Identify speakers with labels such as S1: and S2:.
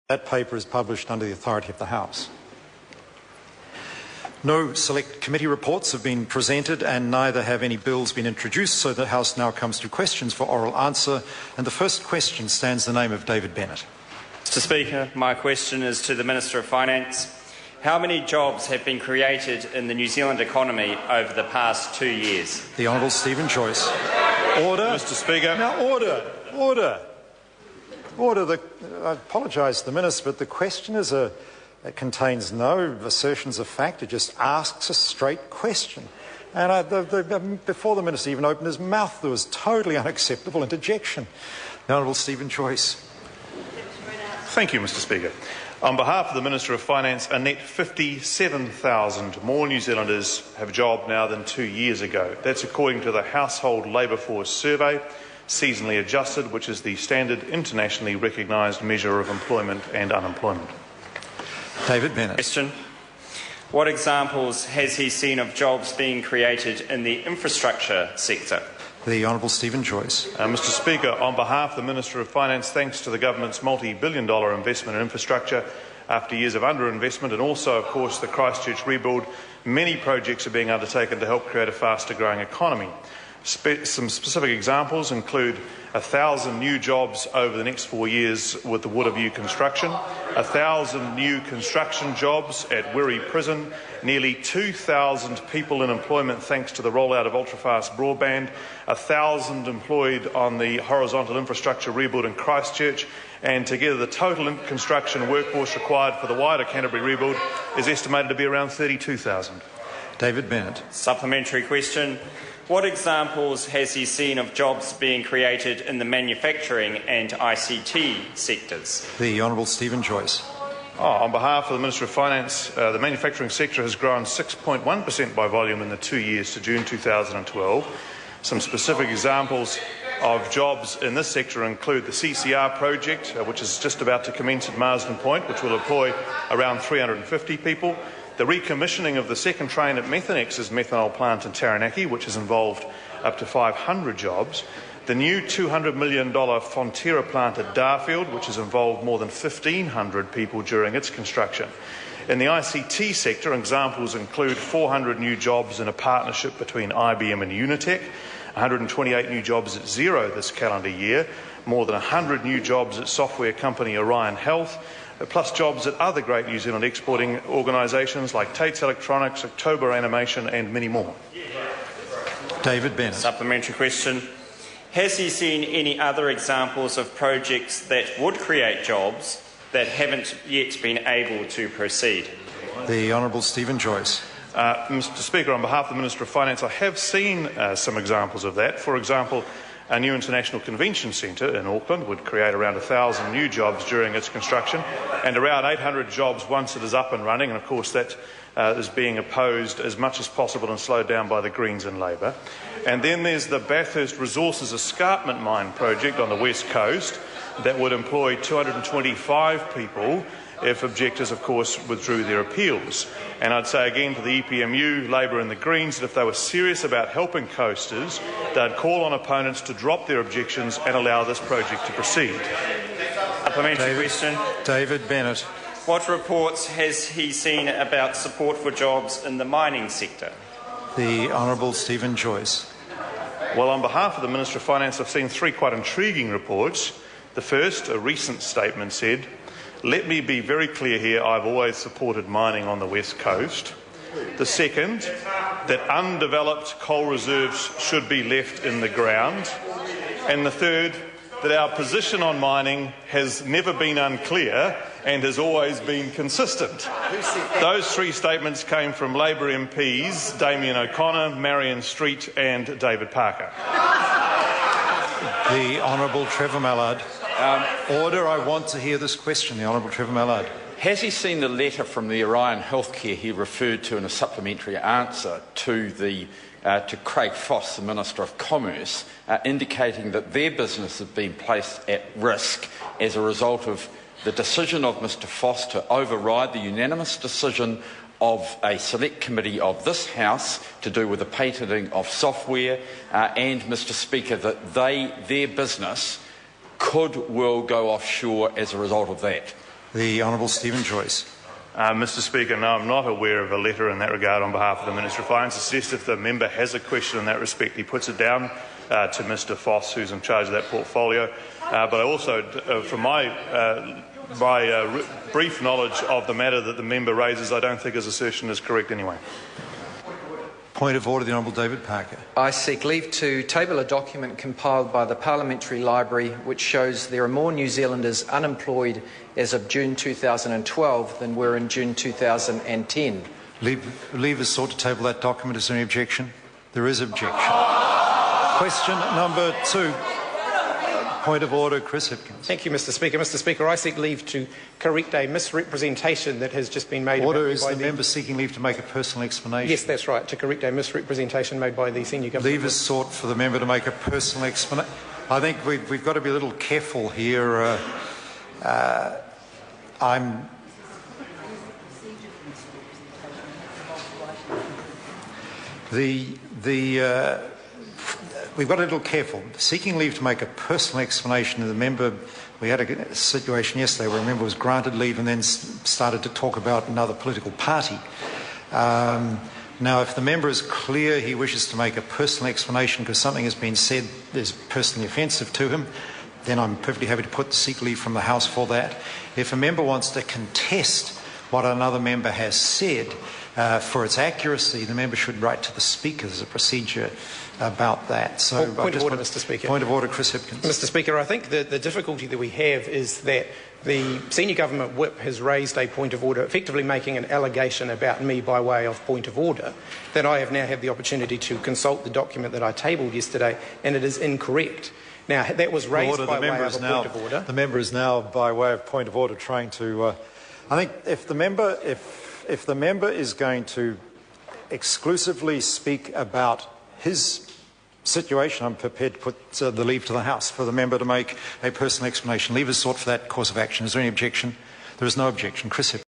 S1: That paper is published under the authority of the House. No select committee reports have been presented and neither have any bills been introduced, so the House now comes to questions for oral answer. And the first question stands the name of David Bennett.
S2: Mr Speaker, my question is to the Minister of Finance. How many jobs have been created in the New Zealand economy over the past 2 years?
S1: The Honourable Stephen Joyce. Order.
S3: Mr Speaker.
S1: Now, order. Order. Order. I apologise to the Minister, but the question it contains no assertions of fact. It just asks a straight question. And before the Minister even opened his mouth, there was totally unacceptable interjection. The Honourable Stephen Joyce.
S3: Thank you, Mr Speaker. On behalf of the Minister of Finance, a net 57,000 more New Zealanders have a job now than 2 years ago. That's according to the Household Labour Force Survey, seasonally adjusted, which is the standard internationally recognised measure of employment and unemployment.
S1: David Bennett.
S2: Question. What examples has he seen of jobs being created in the infrastructure sector?
S1: The Honourable Stephen Joyce.
S3: Mr Speaker, on behalf of the Minister of Finance, thanks to the Government's multi-billion-dollar investment in infrastructure after years of underinvestment and also, of course, the Christchurch rebuild, many projects are being undertaken to help create a faster-growing economy. Some specific examples include 1,000 new jobs over the next 4 years with the Woodaview construction, 1,000 new construction jobs at Wirri Prison, nearly 2,000 people in employment thanks to the rollout of ultra-fast broadband, 1,000 employed on the horizontal infrastructure rebuild in Christchurch, and together the total construction workforce required for the wider Canterbury rebuild is estimated to be around 32,000.
S1: David Bennett.
S2: Supplementary question. What examples has he seen of jobs being created in the manufacturing and ICT sectors?
S1: The Honourable Stephen Joyce.
S3: On behalf of the Minister of Finance, the manufacturing sector has grown 6.1% by volume in the 2 years to June 2012. Some specific examples of jobs in this sector include the CCR project, which is just about to commence at Marsden Point, which will employ around 350 people. The recommissioning of the second train at Methanex's methanol plant in Taranaki, which has involved up to 500 jobs. The new $200 million Fonterra plant at Darfield, which has involved more than 1,500 people during its construction. In the ICT sector, examples include 400 new jobs in a partnership between IBM and Unitech, 128 new jobs at Xero this calendar year, more than 100 new jobs at software company Orion Health, plus jobs at other great New Zealand exporting organisations like Tate's Electronics, October Animation and many more.
S1: David Bennett.
S2: Supplementary question. Has he seen any other examples of projects that would create jobs that haven't yet been able to proceed?
S1: The Honourable Stephen Joyce.
S3: Mr Speaker, on behalf of the Minister of Finance, I have seen some examples of that. For example, a new international convention centre in Auckland would create around 1,000 new jobs during its construction and around 800 jobs once it is up and running. And of course that is being opposed as much as possible and slowed down by the Greens and Labour. And then there's the Bathurst Resources Escarpment Mine project on the west coast that would employ 225 people if objectors, of course, withdrew their appeals. And I'd say again to the EPMU, Labour and the Greens that if they were serious about helping coasters, they'd call on opponents to drop their objections and allow this project to proceed.
S2: Supplementary question.
S1: David Bennett.
S2: What reports has he seen about support for jobs in the mining sector?
S1: The Honourable Stephen Joyce.
S3: Well, on behalf of the Minister of Finance, I've seen three quite intriguing reports. The first, a recent statement said, "Let me be very clear here, I've always supported mining on the west coast." The second, that undeveloped coal reserves should be left in the ground. And the third, that our position on mining has never been unclear and has always been consistent. Those three statements came from Labour MPs Damien O'Connor, Marion Street and David Parker.
S1: The Honourable Trevor Mallard. Order, I want to hear this question. The Honourable Trevor Mallard.
S4: Has he seen the letter from the Orion Healthcare he referred to in a supplementary answer to Craig Foss, the Minister of Commerce, indicating that their business has been placed at risk as a result of the decision of Mr Foss to override the unanimous decision of a select committee of this House to do with the patenting of software, and, Mr Speaker, that their business could well go offshore as a result of that?
S1: The Honourable Stephen Joyce.
S3: Mr Speaker, no, I'm not aware of a letter in that regard on behalf of the Minister of Finance. I suggest if the member has a question in that respect, he puts it down to Mr Foss, who's in charge of that portfolio. But I also, from my brief knowledge of the matter that the member raises, I don't think his assertion is correct anyway.
S1: Point of order, the Honourable David Parker.
S5: I seek leave to table a document compiled by the Parliamentary Library which shows there are more New Zealanders unemployed as of June 2012 than were in June 2010.
S1: Leave is sought to table that document. Is there any objection? There is objection. Question number 2. Point of order, Chris Hipkins.
S6: Thank you, Mr Speaker. Mr Speaker, I seek leave to correct a misrepresentation that has just been made.
S1: Order. Is the member seeking leave to make a personal explanation?
S6: Yes, that's right, to correct a misrepresentation made by the senior government.
S1: Leave is sought for the member to make a personal explanation. I think we've got to be a little careful here. We've got a little careful. Seeking leave to make a personal explanation of the member, we had a situation yesterday where a member was granted leave and then started to talk about another political party. Now, if the member is clear he wishes to make a personal explanation because something has been said that is personally offensive to him, then I'm perfectly happy to put seek leave from the House for that. If a member wants to contest what another member has said for its accuracy, the member should write to the Speaker. There's a procedure about that. So,
S6: point of order, Mr Speaker.
S1: Point of order, Chris Hipkins.
S6: Mr Speaker, I think the difficulty that we have is that the senior government whip has raised a point of order, effectively making an allegation about me by way of point of order, that I have now had the opportunity to consult the document that I tabled yesterday, and it is incorrect. Now, that was raised by way of a point of order.
S1: The member is now, by way of point of order, trying to... I think if the member is going to exclusively speak about his situation, I'm prepared to put the leave to the House for the member to make a personal explanation. Leave is sought for that course of action. Is there any objection? There is no objection. Chris Hipkins.